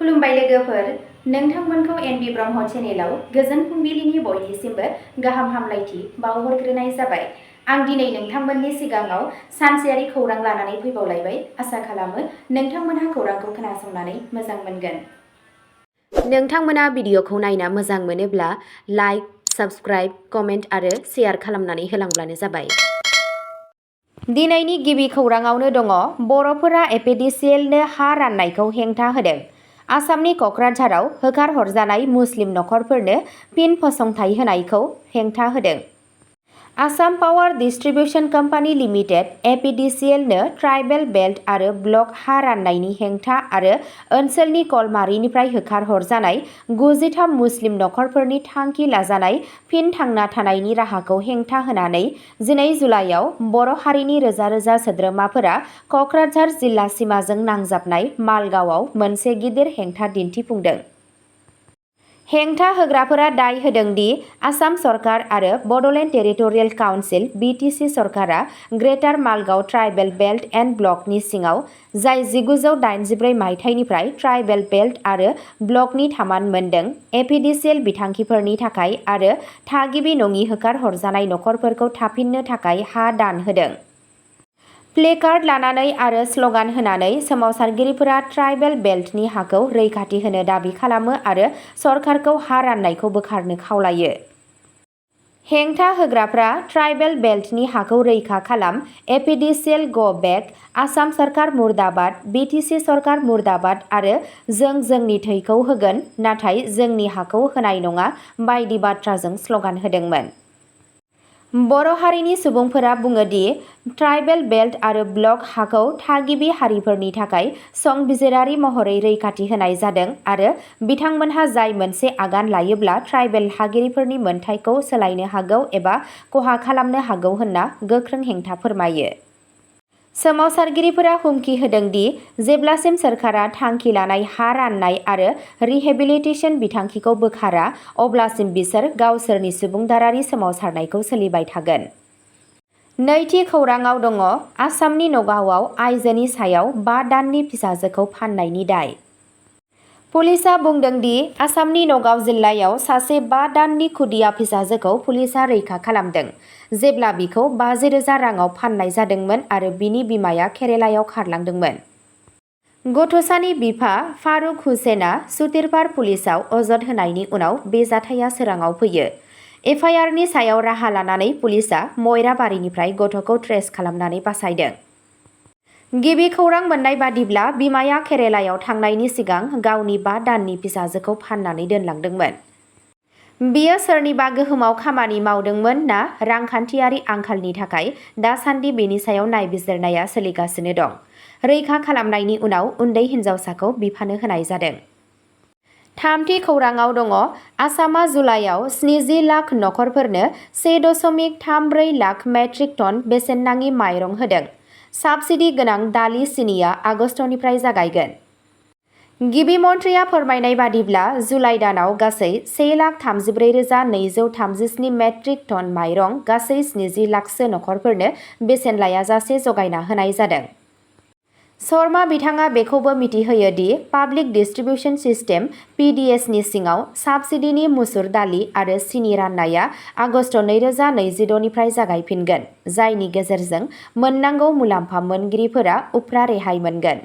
खुलुमबाय लोगोफोर, नोंथांमोनखौ एनबि ब्रह्म चेनेलाव गोजोन फुंबिलिनि बयनिसिमबो गाहाम हामलायथि बावहरग्रोनाय जाबाय। आं दिनै नोंथांमोननि सिगाङाव सानसेयारि खौरां लानानै फैबावलायबाय। आसा खालामो नोंथांमोनहा खौरांखौ खोनासंनानै मोजां मोनगोन। नोंथांमोना भिडिअखौ नायना मोजां मोनोब्ला लाइक, साबस्क्राइब, कमेन्ट आरो शेयार खालामनानै होलांब्लानो जाबाय। दिनैनि गिबि खौराङावनो दङ, बर'फोरा एपिडिसिएलनो हा राननायखौ हेंथा होदों। आसामनि क'क्राझाराव होखारहरजानाय मुस्लिम नखरफोरनो फिन फसंथाइ होनायखौ हेंथा होदों। Assam power distribution company limited एपिडिसिएलनो ट्राइबेल बेल्ट आरो ब्लक हा राननायनि हेंथा आरो ओनसोलनि कलमारिनिफ्राय होखारहरजानाय 93 मुस्लिम नखरफोरनि थांखि लाजानाय फिन थांना थानायनि राहाखौ हेंथा होनानै 12 जुलाइआव बर' हारिनि रोजा रोजा सोद्रोमाफोरा क'क्राझार जिल्ला सिमाजों नांजाबनाय मालगावआव मोनसे गिदिर हेंथा दिन्थिफुंदों। हेंथा होग्राफोरा दाय होदों दि आसाम सरकार आरो बड'लेण्ड टेरिटरियेल काउन्सिल (BTC) सरकारा ग्रेटार मालगाव ट्राइबेल बेल्ट एन्ड ब्लकनि सिङाव, जाय 1984 मायथाइनिफ्राय ट्राइबेल बेल्ट आरो ब्लकनि थामान मोनदों, एपिडिसिएल बिथांखिफोरनि थाखाय आरो थागिबि नङि होखारहरजानाय नखरफोरखौ थाफिननो थाखाय हा दान होदों। प्लेकार्ड लानानै आरो स्लगान होनानै सोमावसारगिरिफोरा ट्राइबेल बेल्टनि हाखौ रैखाथि होनो दाबि खालामो आरो सरकारखौ हा राननायखौ बोखारनो खावलायो। हेंथा होग्राफ्रा ट्राइबेल बेल्टनि हाखौ रैखा खालाम, एपिडिसिएल गो बेक, आसाम सरकार मुर्दाबाद, BTC सरकार मुर्दाबाद आरो जों जोंनि थैखौ होगोन नाथाय जोंनि हाखौ होनाय नङा बायदि बाथ्राजों स्लगान होदोंमोन। बर' हारिनि सुबुंफोरा बुङो दि ट्राइबेल बेल्ट आरो ब्लक हाखौ थागिबि हारिफोरनि थाखाय संबिजिरारि महरै रैखाथि होनाय जादों आरो बिथांमोनहा जाय मोनसे आगान लायोब्ला ट्राइबेल हागिरिफोरनि मोनथायखौ सोलायनो हागौ एबा खहा खालामनो हागौ होनना गोख्रों हेंथा फोरमायो। सोमावसारगिरिफोरा हुमखि होदों दि जेब्लासिम सोरखारा थांखि लानाय हा राननाय आरो रिहेबिलिटेसन बिथांखिखौ बोखारा, अब्लासिम बिसोर गावसोरनि सुबुंदारारि सोमावसारनायखौ सोलिबाय थागोन। नैथि खौराङाव दङ, आसामनि नगावआव आइजोनि सायाव 5 दाननि फिसाजोखौ फान्नायनि दाय। पुलिसआ बुंदों दि आसामनि नगाव जिल्लायाव सासे 5 दाननि खुदिया फिसाजोखौ पुलिसआ रैखा खालामदों, जेब्ला बिखौ 50,000 राङाव फान्नाय जादोंमोन आरो बिनि बिमाया केरेलायाव खारलांदोंमोन। गथ'सानि बिफा फारुक हुसेना सुतिरपार पुलिसआव अजद होनायनि उनाव बे जाथाया सोराङाव फैयो। एफआइआरनि सायाव राहा लानानै पुलिसआ मयराबारिनिफ्राय गथ'खौ ट्रेस खालामनानै बासायदों। गिबि खौरां मोन्नाय बादिब्ला बिमाया केरेलायाव थांनायनि सिगां गावनि 5 दाननि फिसाजोखौ फान्नानै दोनलांदोंमोन। बियो सोरनिबा गोहोमाव खामानि मावदोंमोन ना रांखान्थियारि आंखालनि थाखाय दासान्दि बेनि सायाव नायबिजिरनाया सोलिगासिनो दं। रैखा खालामनायनि उनाव उन्दै हिन्जावसाखौ बिफानो होनाय जादों। थामथि खौराङाव दङ, आसामआ जुलाइआव 70 लाख नखरफोरनो 1.34 लाख मेट्रिक टन बेसेन नाङि माइरं होदों। साबसिडि गोनां दालि सिनिआ आगस्तनिफ्राय जागायगोन। गिबि मन्थ्रिया फोरमायनाय बादिब्ला जुलाइ दानाव गासै 1,34,237 मेट्रिक टन माइरं गासै 70 लाखसो नखरफोरनो बेसेन लायाजासे जगायना होनाय जादों। शर्मा बिथाङा बेखौबो मिथिहोयो दि पाब्लिक डिस्ट्रिबिउसन सिस्टेम (PDS) नि सिङाव साबसिडिनि मुसुर दालि आरो सिनि राननाया आगस्त 2026 निफ्राय जागायफिनगोन, जायनि गेजेरजों मोननांगौ मुलाम्फा मोनगिरिफोरा उफ्रा रेहाय मोनगोन।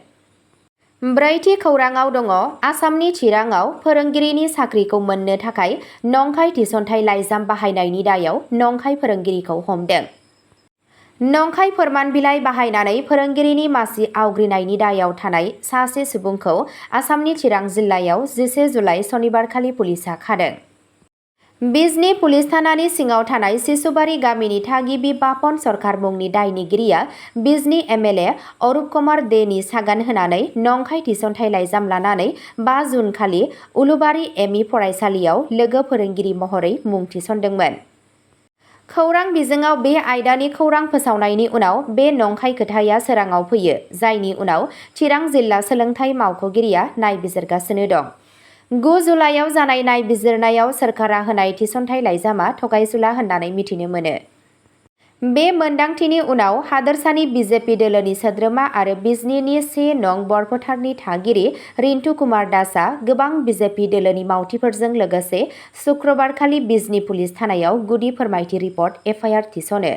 ब्रैथि खौराङाव दङ, आसामनि चिराङाव फोरोंगिरिनि साख्रिखौ मोननो थाखाय नंखाय थिसनथाइ लाइजाम बाहायनायनि दायाव नंखाय फोरोंगिरिखौ हमदों। नंखाय फोरमान बिलाइ बाहायनानै फोरोंगिरिनि मासि आवग्रिनायनि दायाव थानाय सासे सुबुंखौ आसामनि चिरां जिल्लायाव 11 जुलाइ सनिबारखालि पुलिसआ खादों। बिजनी पुलिस थानानि सिङाव थानाय सिसुबारी गामिनि थागिबि बापन सरकार मुंनि दायनिगिरिया बिजनी MLA अरूप कुमार देनि सागान होनानै नंखाय थिसनथाइ लाइजाम लानानै 5 जुन खालि उलुबारी ME फरायसालियाव लोगो फोरोंगिरि महरै मुं थिसनदोंमोन। खौरां बिजोङाव बे आयदानि खौरां फोसावनायनि उनाव बे नंखाय खोथाया सोराङाव फैयो, जायनि उनाव चिरां जिल्ला सोलोंथाइ मावख'गिरिया नायबिजिरगासिनो दं। 9 जुलाइआव जानाय नायबिजिरनायाव सोरखारा होनाय थिसनथाइ लाइजामा थगायसुला होननानै मिथिनो मोनो। बे मोनदांथिनि उनाव हादोरसानि बिजेपि दोलोनि सोद्रोमा आरो बिजनीनि 1 नं बरफोथारनि थागिरि रिन्टु कुमार दासआ गोबां बिजेपि दोलोनि मावथिफोरजों लोगोसे शुक्रबारखालि बिजनी पुलिस थानायाव गुदि फोरमायथि रिपर्ट एफआइआर थिसनो।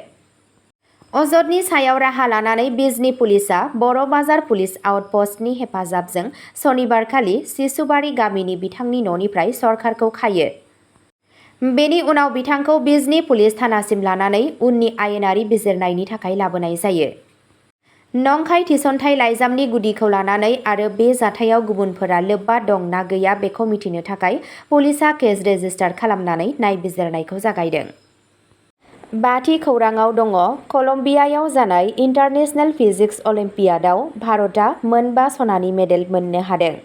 अजदनि सायाव राहा लानानै बिजनी पुलिसआ बर' बाजार पुलिस आउटपस्टनि हेफाजाबजों सनिबारखालि सिसुबारि गामिनि बिथांनि न'निफ्राय सरकारखौ खायो। बेनि उनाव बिथांखौ बिजनी पुलिस थानासिम लानानै उननि आयेनारि बिजिरनायनि थाखाय लाबोनाय जायो। नंखाय थिसनथाइ लाइजामनि गुदिखौ लानानै आरो बे जाथायाव गुबुनफोरा लोब्बा दं ना गैया बेखौ मिथिनो थाखाय पुलिसआ केस रेजिस्टार खालामनानै नायबिजिरनायखौ जागायदों। बाथि खौराङाव दङ कलम्बियायाव जानाय इन्टारनेशनेल फिजिक्स अलिम्पियाडआव भारतआ मोनबा सनानि मेडेल मोननो हादों।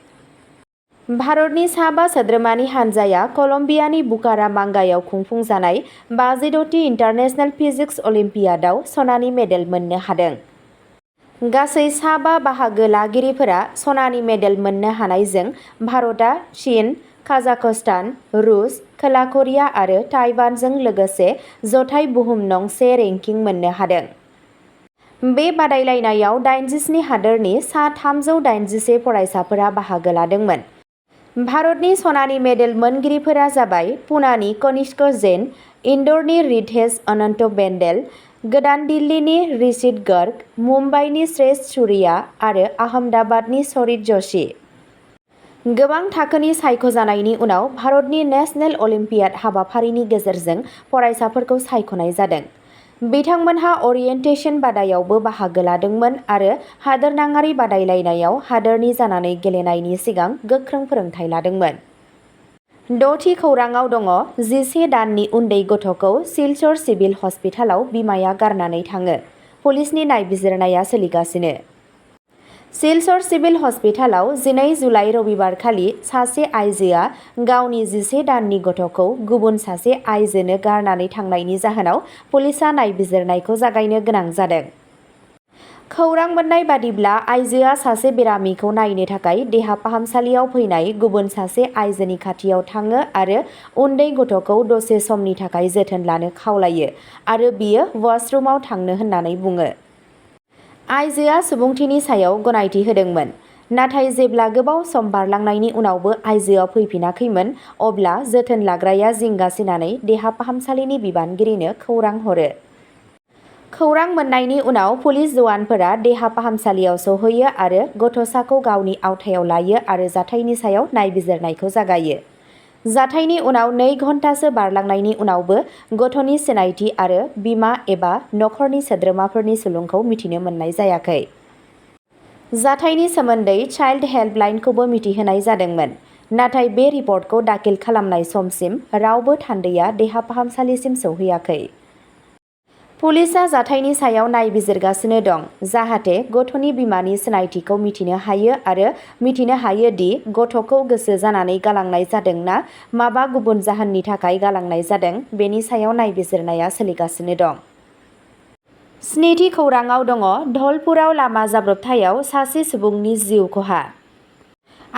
भारतनि सा 5 सोद्रोमानि हानजाया कलम्बियानि बुकारामांगायाव खुंफुंजानाय 56थि इन्टारनेशनेल फिजिक्स अलिम्पियाडआव सनानि मेडेल मोननो हादों। गासै सा 5 बाहागो लागिरिफोरा सनानि मेडेल मोननो हानायजों भारतआ चीन, काजाखस्तान, रुस, खोला करिया आरो ताइवानजों लोगोसे जथाय बुहुम नं 1 रेंकिं मोननो हादों। बे बादायलायनायाव 87 हादोरनि सा 381 फरायसाफोरा बाहागो लादोंमोन। भारतनि सनानि मेडेल मोनगिरिफोरा जाबाय पुनानि कनिष्क जैन, इन्दरनि रिद्धेश अनन्त बेन्डेल, गोदान दिल्लीनि ऋषित गर्ग, मुम्बाइनि श्रेष्ठ सूर्या आरो आहमदाबादनि सरित जोशी। गोबां थाखोनि सायख'जानायनि उनाव भारतनि नेशनेल अलिम्पियाड हाबाफारिनि गेजेरजों फरायसाफोरखौ सायख'नाय जादों। बिथांमोनहा अरियेन्टेशन बादायावबो बाहागो लादोंमोन आरो हादोरनाङारि बादायलायनायाव हादोरनि जानानै गेलेनायनि सिगां गोख्रों फोरोंथाय लादोंमोन। 6थि खौराङाव दङ 11 दाननि उन्दै गथ'खौ सिलचर सिभिल हस्पिटालाव बिमाया गारनानै थाङो। पुलिसनि नायबिजिरनाया सोलिगासिनो। सिलचर सिभिल हस्पिटालाव 12 जुलाइ रबिबारखालि सासे आइजोआ गावनि 11 दाननि गथ'खौ गुबुन सासे आइजोनो गारनानै थांनायनि जाहोनाव पुलिसआ नायबिजिरनायखौ जागायनो गोनां जादों। खौरां मोननाय बादिब्ला आइजोआ सासे बेरामिखौ नायनो थाखाय देहा फाहामसालियाव फैनाय गुबुन सासे आइजोनि खाथियाव थाङो आरो उन्दै गथ'खौ दसे समनि थाखाय जोथोन लानो खावलायो आरो बियो वाशरुमाव थांनो होननानै बुङो। आइजोआ सुबुंथिनि सायाव गनायथि होदोंमोन। नाथाय जेब्ला गोबाव सम बारलांनायनि उनावबो आइजोआ फैफिनाखैमोन अब्ला जोथोन लाग्राया जिंगासिनानै देहा फाहामसालिनि बिबानगिरिनो खौरां हरो। खौरां मोननायनि उनाव पुलिस जवानफोरा देहा फाहामसालियाव सौहैयो आरो गथ'साखौ गावनि आवथायाव लायो आरो जाथायनि सायाव नायबिजिरनायखौ जागायो। जाथायनि उनाव 2 घन्टासो बारलांनायनि उनावबो गथ'नि सिनायथि आरो बिमा एबा नखरनि सोद्रोमाफोरनि सुलुंखौ मिथिनो मोननाय जायाखै। जाथायनि सोमोन्दै चाइल्ड हेल्पलाइनखौबो मिथिहोनाय जादोंमोन। नाथाय बे रिपर्टखौ दाखिल खालामनाय समसिम रावबो थान्दैया देहा फाहामसालिसिम सौहैयाखै। पुलिसआ जाथायनि सायाव नायबिजिरगासिनो दं जाहाथे गथ'नि बिमानि सिनायथिखौ मिथिनो हायो आरो मिथिनो हायो दि गथ'खौ गोसो जानानै गालांनाय जादों ना माबा गुबुन जाहोननि थाखाय गालांनाय जादों बेनि सायाव नायबिजिरनाया सोलिगासिनो दं। 7थि खौराङाव दङ धलपुराव लामा जाब्रबथायाव सासे सुबुंनि जिउ खहा।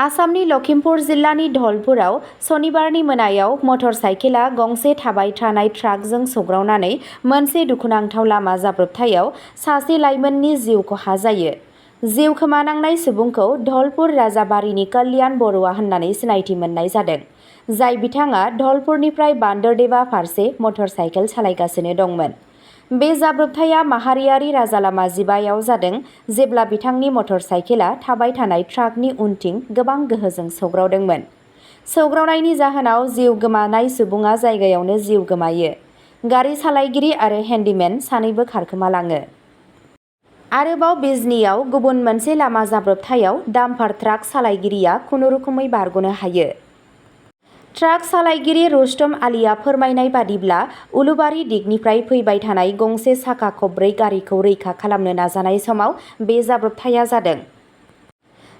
आसामनि लखिमपुर जिल्लानि धलपुराव सनिबारनि मोनायाव मटर साइकेला गंसे थाबाय थानाय ट्राकजों सौग्रावनानै मोनसे दुखुनांथाव लामा जाब्रबथायाव सासे लाइमोननि जिउ खहा जायो। जिउ खोमानांनाय सुबुंखौ धलपुर राजाबारिनि कल्याण बरुवा होननानै सिनायथि मोननाय जादों, जाय बिथाङा धलपुरनिफ्राय बान्दरदेवा फारसे मटर साइकेल सालायगासिनो दंमोन। बे जाब्रबथाया माहारियारि राजालामा 15 आव जादों जेब्ला बिथांनि मटर साइकेला थाबाय थानाय ट्राकनि उनथिं गोबां गोहोजों सौग्रावदोंमोन। सौग्रावनायनि जाहोनाव जिउ गोमानाय सुबुङा जायगायावनो जिउ गोमायो। गारि सालायगिरि आरो हेन्डिमेन सानैबो खारखोमालाङो। आरोबाव बिजनीआव गुबुन मोनसे लामा जाब्रबथायाव डाम्पार ट्राक सालायगिरिया खुनुरुखुमै बारग'नो हायो। ट्राक सालायगिरि रुस्तम आलीआ फोरमायनाय बादिब्ला उलुबारी दिगनिफ्राय फैबाय थानाय गंसे साखा खबब्रै गारिखौ रैखा खालामनो नाजानाय समाव बे जाब्रबथाया जादों।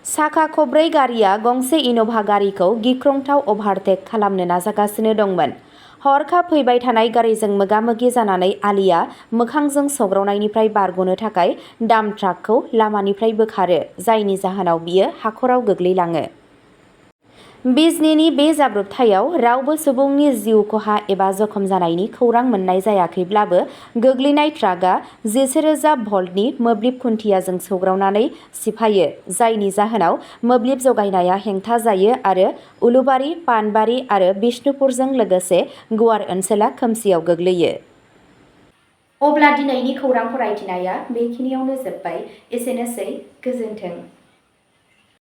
साखा खबब्रै गारिया गंसे इन'भा गारिखौ गिख्रंथाव अभारटेक खालामनो नाजागासिनो दंमोन। हरखाब फैबाय थानाय गारिजों मोगा-मोगि जानानै आलीआ मोखांजों सौग्रावनायनिफ्राय बारग'नो थाखाय डाम्प ट्राकखौ लामानिफ्राय बोखारो, जायनि जाहोनाव बियो हाखराव गोग्लैलाङो। बिजनीनि बे जाब्रबथायाव रावबो सुबुंनि जिउ खहा एबा जखम जानायनि खौरां मोननाय जायाखैब्लाबो गोग्लैनाय ट्राकआ 11,000 भल्टनि मोब्लिब खुन्थियाजों सौग्रावनानै सिफायो, जायनि जाहोनाव मोब्लिब जगायनाया हेंथा जायो आरो उलुबारी, पानबारी आरो बिष्णुपुरजों लोगोसे गुवार ओनसोला खोमसियाव गोग्लैयो। अब्ला दिनैनि खौरां फरायथिनाया बेखिनियावनो जोब्बाय। एसेनोसै, गोजोन्थों।